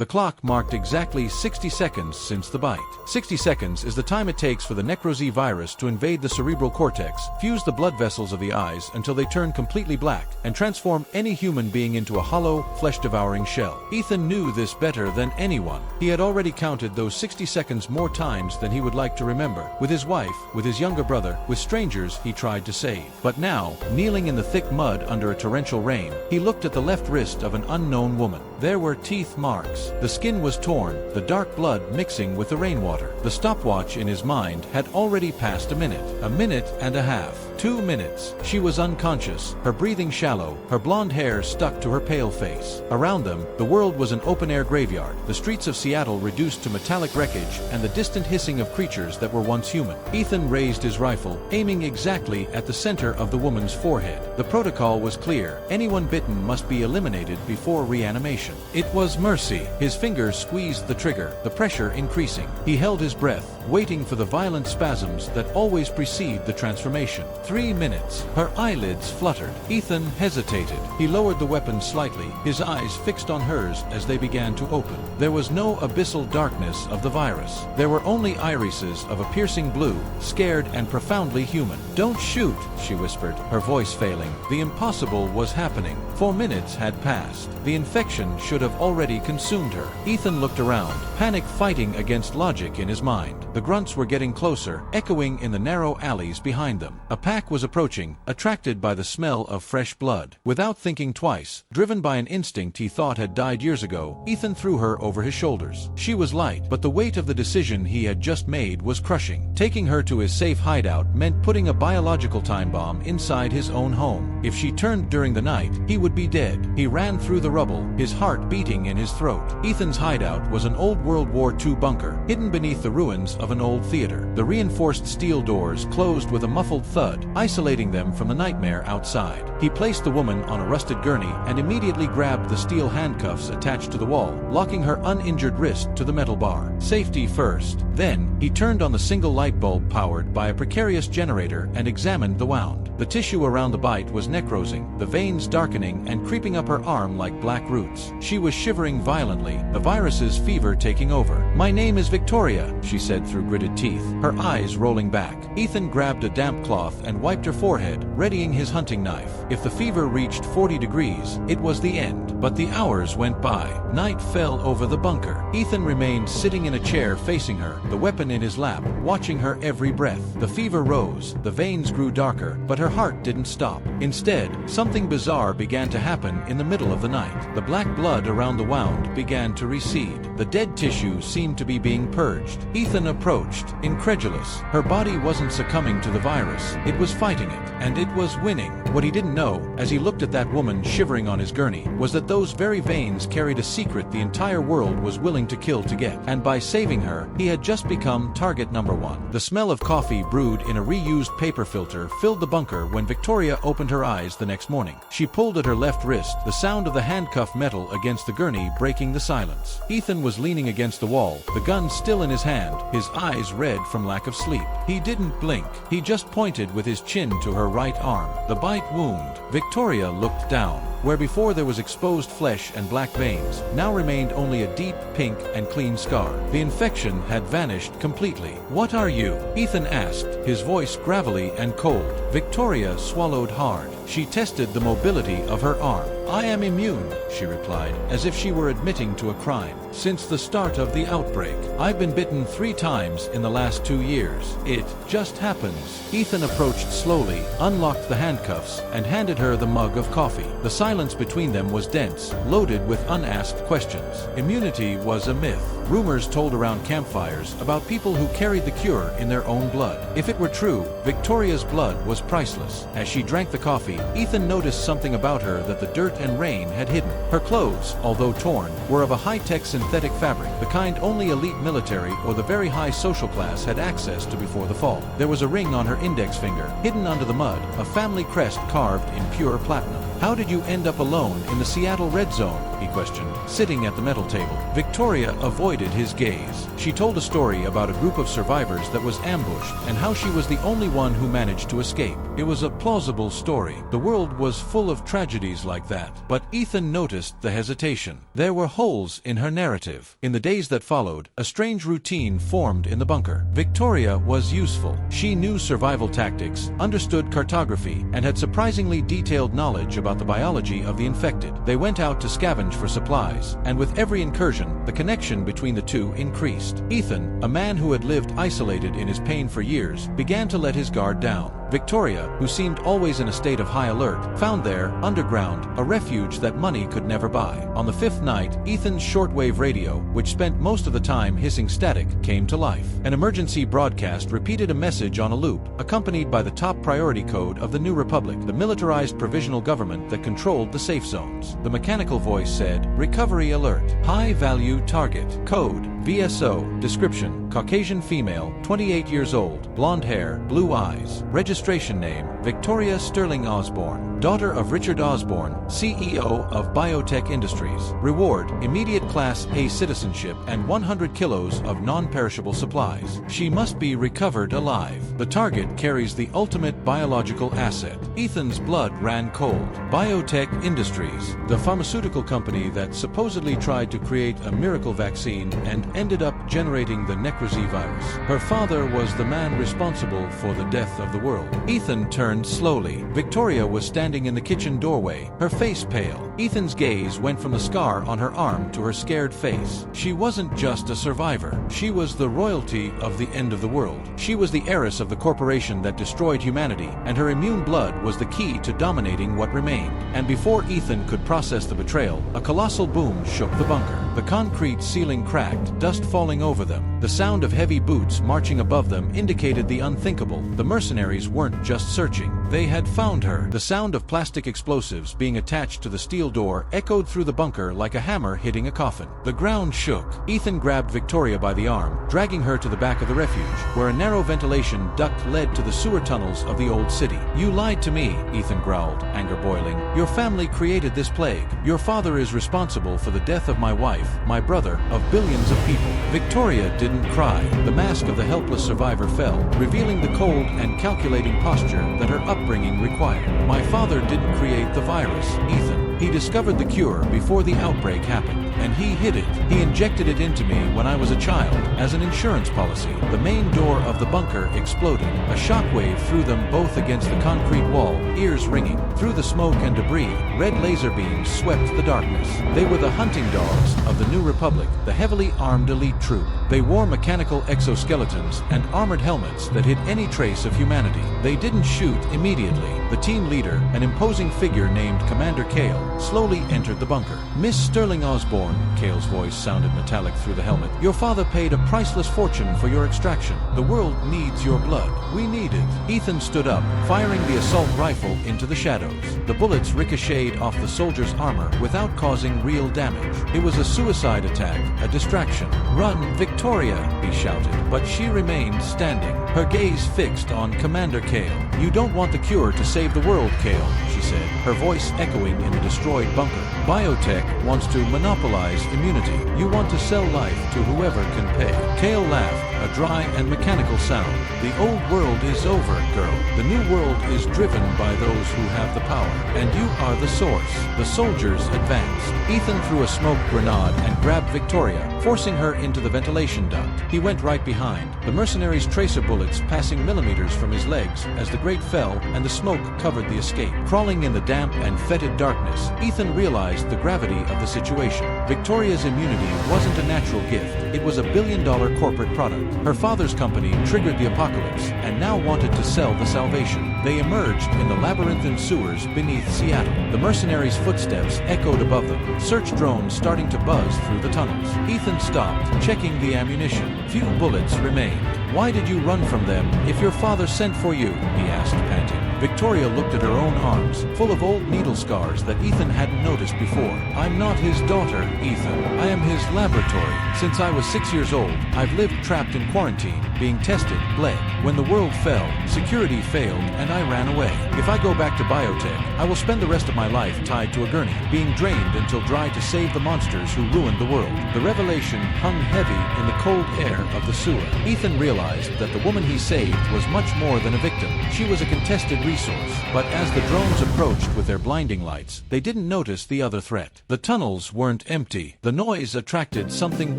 The clock marked exactly 60 seconds since the bite. 60 seconds is the time it takes for the necrosy virus to invade the cerebral cortex, fuse the blood vessels of the eyes until they turn completely black, and transform any human being into a hollow, flesh-devouring shell. Ethan knew this better than anyone. He had already counted those 60 seconds more times than he would like to remember, with his wife, with his younger brother, with strangers he tried to save. But now, kneeling in the thick mud under a torrential rain, he looked at the left wrist of an unknown woman. There were teeth marks. The skin was torn, the dark blood mixing with the rainwater. The stopwatch in his mind had already passed a minute and a half. 2 minutes. She was unconscious, her breathing shallow, her blonde hair stuck to her pale face. Around them, the world was an open-air graveyard, the streets of Seattle reduced to metallic wreckage and the distant hissing of creatures that were once human. Ethan raised his rifle, aiming exactly at the center of the woman's forehead. The protocol was clear. Anyone bitten must be eliminated before reanimation. It was mercy. His fingers squeezed the trigger, the pressure increasing. He held his breath, waiting for the violent spasms that always precede the transformation. 3 minutes. Her eyelids fluttered. Ethan hesitated. He lowered the weapon slightly, his eyes fixed on hers as they began to open. There was no abyssal darkness of the virus. There were only irises of a piercing blue, scared and profoundly human. "Don't shoot," she whispered, her voice failing. The impossible was happening. 4 minutes had passed. The infection should have already consumed her. Ethan looked around, panic fighting against logic in his mind. The grunts were getting closer, echoing in the narrow alleys behind them. A pack was approaching, attracted by the smell of fresh blood. Without thinking twice, driven by an instinct he thought had died years ago, Ethan threw her over his shoulders. She was light, but the weight of the decision he had just made was crushing. Taking her to his safe hideout meant putting a biological time bomb inside his own home. If she turned during the night, he would be dead. He ran through the rubble, his heart beating in his throat. Ethan's hideout was an old World War II bunker, hidden beneath the ruins of an old theater. The reinforced steel doors closed with a muffled thud, isolating them from the nightmare outside. He placed the woman on a rusted gurney and immediately grabbed the steel handcuffs attached to the wall, locking her uninjured wrist to the metal bar. Safety first. Then, he turned on the single light bulb powered by a precarious generator and examined the wound. The tissue around the bite was necrosing, the veins darkening and creeping up her arm like black roots. She was shivering violently, the virus's fever taking over. "My name is Victoria," she said through gritted teeth, her eyes rolling back. Ethan grabbed a damp cloth and wiped her forehead, readying his hunting knife. If the fever reached 40 degrees, it was the end. But the hours went by. Night fell over the bunker. Ethan remained sitting in a chair facing her, the weapon in his lap, watching her every breath. The fever rose, the veins grew darker, but her heart didn't stop. Instead, something bizarre began to happen in the middle of the night. The black blood around the wound began to recede. The dead tissue seemed to be being purged. Ethan approached, incredulous. Her body wasn't succumbing to the virus. It was fighting it, and it was winning. What he didn't know, as he looked at that woman shivering on his gurney, was that those very veins carried a secret the entire world was willing to kill to get. And by saving her, he had just become target number one. The smell of coffee brewed in a reused paper filter filled the bunker when Victoria opened her eyes the next morning. She pulled at her left wrist, the sound of the handcuff metal against the gurney breaking the silence. Ethan was leaning against the wall, the gun still in his hand, his eyes red from lack of sleep. He didn't blink. He just pointed with his chin to her right arm. The bite wound. Victoria looked down. Where before there was exposed flesh and black veins, now remained only a deep pink and clean scar. The infection had vanished completely. "What are you?" Ethan asked, his voice gravelly and cold. Victoria swallowed hard. She tested the mobility of her arm. "I am immune," she replied, as if she were admitting to a crime. "Since the start of the outbreak. I've been bitten 3 times in the last 2 years. It just happens." Ethan approached slowly, unlocked the handcuffs, and handed her the mug of coffee. The silence between them was dense, loaded with unasked questions. Immunity was a myth. Rumors told around campfires about people who carried the cure in their own blood. If it were true, Victoria's blood was priceless. As she drank the coffee, Ethan noticed something about her that the dirt and rain had hidden. Her clothes, although torn, were of a high-tech synthetic fabric, the kind only elite military or the very high social class had access to before the fall. There was a ring on her index finger, hidden under the mud, a family crest carved in pure platinum. "How did you end up alone in the Seattle Red Zone?" he questioned, sitting at the metal table. Victoria avoided his gaze. She told a story about a group of survivors that was ambushed and how she was the only one who managed to escape. It was a plausible story. The world was full of tragedies like that. But Ethan noticed the hesitation. There were holes in her narrative. In the days that followed, a strange routine formed in the bunker. Victoria was useful. She knew survival tactics, understood cartography, and had surprisingly detailed knowledge about the biology of the infected. They went out to scavenge for supplies, and with every incursion, the connection between the two increased. Ethan, a man who had lived isolated in his pain for years, began to let his guard down. Victoria, who seemed always in a state of high alert, found there, underground, a refuge that money could never buy. On the fifth night, Ethan's shortwave radio, which spent most of the time hissing static, came to life. An emergency broadcast repeated a message on a loop, accompanied by the top priority code of the New Republic, the militarized provisional government that controlled the safe zones. The mechanical voice said, "Recovery alert. High-value target. Code, VSO. Description, Caucasian female, 28 years old, blonde hair, blue eyes. Registration name, Victoria Sterling Osborne, daughter of Richard Osborne, CEO of Biotech Industries. Reward, immediate Class A citizenship and 100 kilos of non-perishable supplies. She must be recovered alive. The target carries the ultimate biological asset." Ethan's blood ran cold. Biotech Industries, the pharmaceutical company that supposedly tried to create a miracle vaccine and ended up generating the necrosy virus. Her father was the man responsible for the death of the world. Ethan turned slowly. Victoria was standing in the kitchen doorway, her face pale. Ethan's gaze went from the scar on her arm to her scared face. She wasn't just a survivor. She was the royalty of the end of the world. She was the heiress of the corporation that destroyed humanity, and her immune blood was the key to dominating what remained. And before Ethan could process the betrayal, a colossal boom shook the bunker. The concrete ceiling cracked, dust falling over them. The sound of heavy boots marching above them indicated the unthinkable. The mercenaries weren't just searching. They had found her. The sound of plastic explosives being attached to the steel door echoed through the bunker like a hammer hitting a coffin. The ground shook. Ethan grabbed Victoria by the arm, dragging her to the back of the refuge, where a narrow ventilation duct led to the sewer tunnels of the old city. "You lied to me," Ethan growled, anger boiling. "Your family created this plague. Your father is responsible for the death of my wife, my brother, of billions of people." Victoria didn't cry. The mask of the helpless survivor fell, revealing the cold and calculating posture that her upbringing required. "My father didn't create the virus, Ethan. He discovered the cure before the outbreak happened, and he hid it. He injected it into me when I was a child, as an insurance policy." The main door of the bunker exploded. A shockwave threw them both against the concrete wall, ears ringing. Through the smoke and debris, red laser beams swept the darkness. They were the hunting dogs of the New Republic, the heavily armed elite troop. They wore mechanical exoskeletons and armored helmets that hid any trace of humanity. They didn't shoot immediately. The team leader, an imposing figure named Commander Kale, slowly entered the bunker. "Miss Sterling Osborne," Kale's voice sounded metallic through the helmet, "your father paid a priceless fortune for your extraction. The world needs your blood. We need it." Ethan stood up, firing the assault rifle into the shadows. The bullets ricocheted off the soldier's armor without causing real damage. It was a suicide attack, a distraction. "Run, Victoria," he shouted, but she remained standing, her gaze fixed on Commander Kale. "You don't want the cure to save the world, Kale," she said, her voice echoing in the destroyed bunker. "Biotech wants to monopolize immunity. You want to sell life to whoever can pay." Kale laughed, a dry and mechanical sound. "The old world is over, girl. The new world is driven by those who have the power, and you are the source." The soldiers advanced. Ethan threw a smoke grenade and grabbed Victoria, forcing her into the ventilation duct. He went right behind, the mercenaries' tracer bullets passing millimeters from his legs as the grate fell and the smoke covered the escape. Crawling in the damp and fetid darkness, Ethan realized the gravity of the situation. Victoria's immunity wasn't a natural gift. It was a billion-dollar corporate product. Her father's company triggered the apocalypse and now wanted to sell the salvation. They emerged in the labyrinthine sewers beneath Seattle. The mercenaries' footsteps echoed above them, search drones starting to buzz through the tunnels. Ethan stopped, checking the ammunition. Few bullets remained. "Why did you run from them if your father sent for you?" he asked, panting. Victoria looked at her own arms, full of old needle scars that Ethan hadn't noticed before. "I'm not his daughter, Ethan. I am his laboratory. Since I was 6 years old, I've lived trapped in quarantine, being tested, bled. When the world fell, security failed, and I ran away. If I go back to biotech, I will spend the rest of my life tied to a gurney, being drained until dry to save the monsters who ruined the world. The revelation hung heavy in the cold air of the sewer. Ethan realized that the woman he saved was much more than a victim. She was a contested resource, but as the drones approached with their blinding lights, they didn't notice the other threat. The tunnels weren't empty. The noise attracted something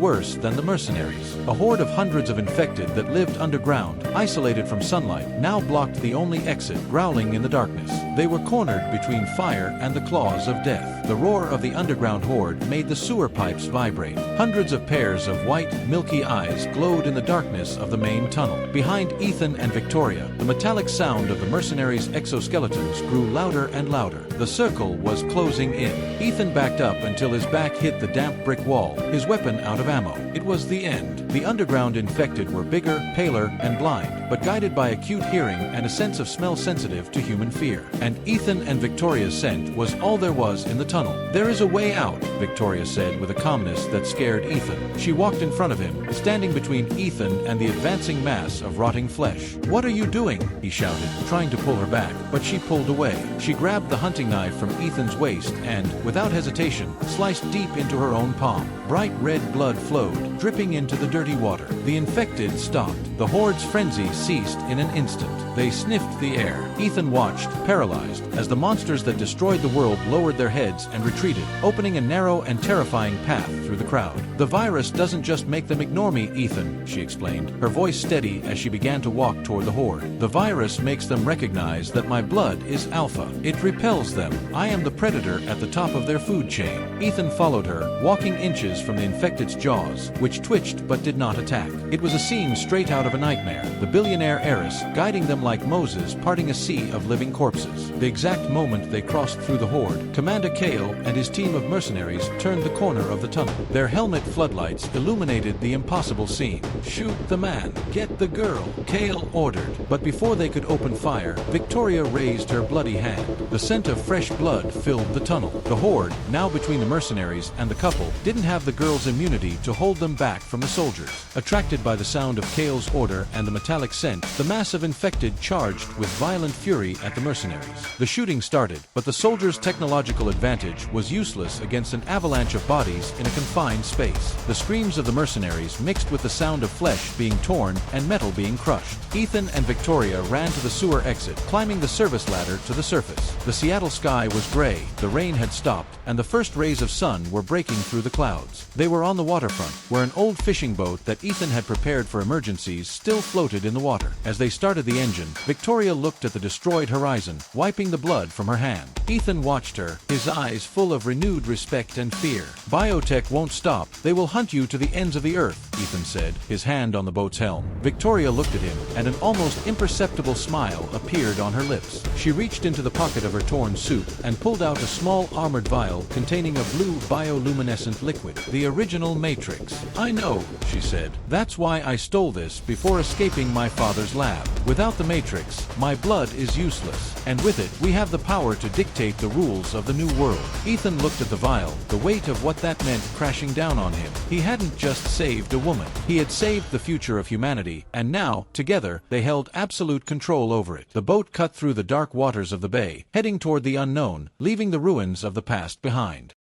worse than the mercenaries. A horde of hundreds of infected that lived underground, isolated from sunlight, now blocked the only exit, growling in the darkness. They were cornered between fire and the claws of death. The roar of the underground horde made the sewer pipes vibrate. Hundreds of pairs of white, milky eyes glowed in the darkness of the main tunnel. Behind Ethan and Victoria, the metallic sound of the mercenaries' exoskeletons grew louder and louder. The circle was closing in. Ethan backed up until his back hit the damp brick wall, his weapon out of ammo. It was the end. The underground infected were bigger, paler, and blind, but guided by acute hearing and a sense of smell sensitive to human fear. And Ethan and Victoria's scent was all there was in the tunnel. "There is a way out," Victoria said with a calmness that scared Ethan. She walked in front of him, standing between Ethan and the advancing mass of rotting flesh. "What are you doing?" he shouted, trying to pull her back, but she pulled away. She grabbed the hunting knife from Ethan's waist and, without hesitation, sliced deep into her own palm. Bright red blood flowed, dripping into the dirty water. The infected stopped. The horde's frenzy ceased in an instant. They sniffed the air. Ethan watched, paralyzed, as the monsters that destroyed the world lowered their heads and retreated, opening a narrow and terrifying path through the crowd. "The virus doesn't just make them ignore me, Ethan," she explained, her voice steady as she began to walk toward the horde. "The virus makes them recognize that my blood is alpha. It repels them. I am the predator at the top of their food chain." Ethan followed her, walking inches from the infected's jaws, which twitched but did not attack. It was a scene straight out of a nightmare. The billionaire heiress guiding them like Moses parting a sea of living corpses. The exact moment they crossed through the horde, Commander Kale and his team of mercenaries turned the corner of the tunnel. Their helmet floodlights illuminated the impossible scene. "Shoot the man. Get the girl," Kale ordered. But before they could open fire, Victoria raised her bloody hand. The scent of fresh blood filled the tunnel. The horde, now between the mercenaries and the couple, didn't have the girl's immunity to hold them back from the soldiers. Attracted by the sound of Kale's order and the metallic scent, the mass of infected charged with violent fury at the mercenaries. The shooting started, but the soldiers' technological advantage was useless against an avalanche of bodies in a confined space. The screams of the mercenaries mixed with the sound of flesh being torn and metal being crushed. Ethan and Victoria ran to the sewer exit, climbing the service ladder to the surface. The Seattle sky was gray, the rain had stopped, and the first rays of sun were breaking through the clouds. They were on the waterfront, where an old fishing boat that Ethan had prepared for emergencies still floated in the water. As they started the engine, Victoria looked at the destroyed horizon, wiping the blood from her hand. Ethan watched her, his eyes full of renewed respect and fear. "Biotech won't stop. They will hunt you to the ends of the earth," Ethan said, his hand on the boat's helm. Victoria looked at him, and an almost imperceptible smile appeared on her lips. She reached into the pocket of her torn suit and pulled out a small armored vial containing a blue bioluminescent liquid, the original Matrix. "I know," she said. "That's why I stole this before escaping my father's lab. Without the Matrix, my blood is useless, and with it, we have the power to dictate the rules of the new world." Ethan looked at the vial, the weight of what that meant crashing down on him. He hadn't just saved a woman. He had saved the future of humanity, and now, together, they held absolute control over it. The boat cut through the dark waters of the bay, heading toward the unknown, leaving the ruins of the past behind.